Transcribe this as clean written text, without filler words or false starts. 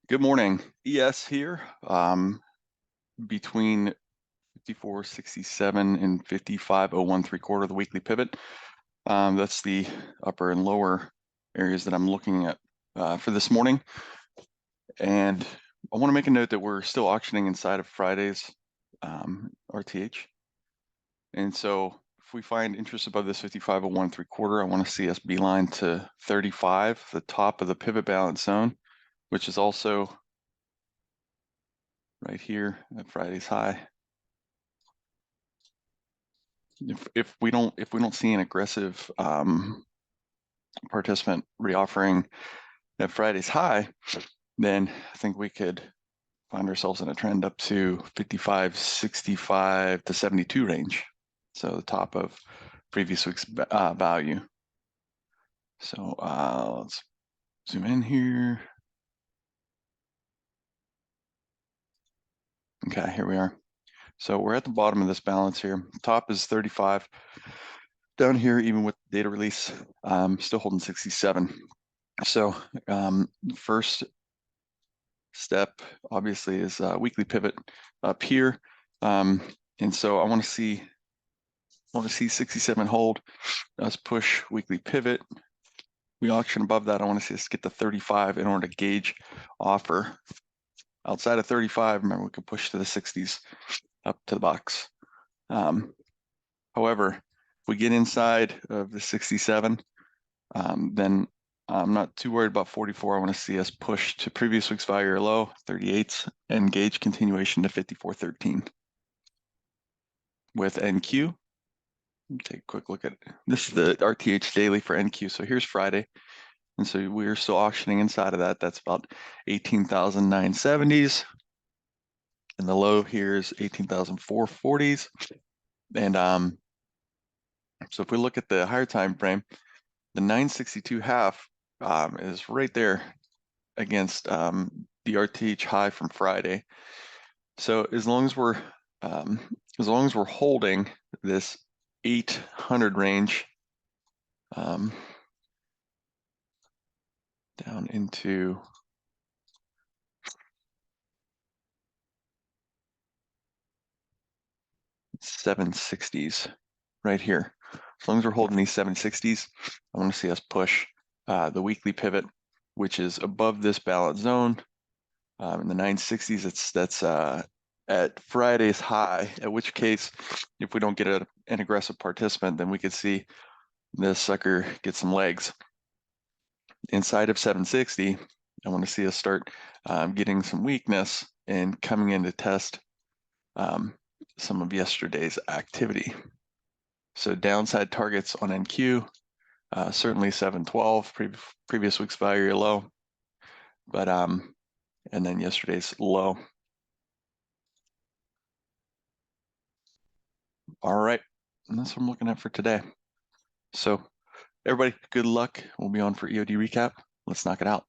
Good morning. ES here, between 54.67 and 55.01 3/4, the weekly pivot. That's the upper and lower areas that I'm looking at for this morning. And I want to make a note that we're still auctioning inside of Friday's RTH. And so if we find interest above this 55.01 3/4, I want to see us beeline to 35, the top of the pivot balance zone, which is also right here at Friday's high. If we don't see an aggressive participant reoffering at Friday's high, then I think we could find ourselves in a trend up to 55.65 to 72 range. So the top of previous week's value. So let's zoom in here. Okay, here we are. So we're at the bottom of this balance here. Top is 35. Down here, even with data release, still holding 67. So first step obviously is weekly pivot up here. And so I want to see 67 hold, us push weekly pivot. We auction above that. I want to see us get to 35 in order to gauge offer. Outside of 35, remember, we could push to the 60s up to the box. However, if we get inside of the 67, then I'm not too worried about 44. I want to see us push to previous week's value or low, 38s, and gauge continuation to 54.13. With NQ, take a quick look at it. This is the RTH daily for NQ. So here's Friday. And so we're still auctioning inside of that. That's about 18,970s. And the low here is 18,440s. And so if we look at the higher time frame, the 962 half is right there against the RTH high from Friday. So as long as we're holding this 800 range down into $760s right here. As long as we're holding these 760s, I want to see us push the weekly pivot, which is above this balance zone. In the 960s, that's at Friday's high, at which case, if we don't get an aggressive participant, then we could see this sucker get some legs. Inside of 760, I want to see us start getting some weakness and coming in to test some of yesterday's activity. So downside targets on NQ, certainly 712, previous week's value or low, but and then yesterday's low. All right, and that's what I'm looking at for today. So everybody, good luck. We'll be on for EOD recap. Let's knock it out.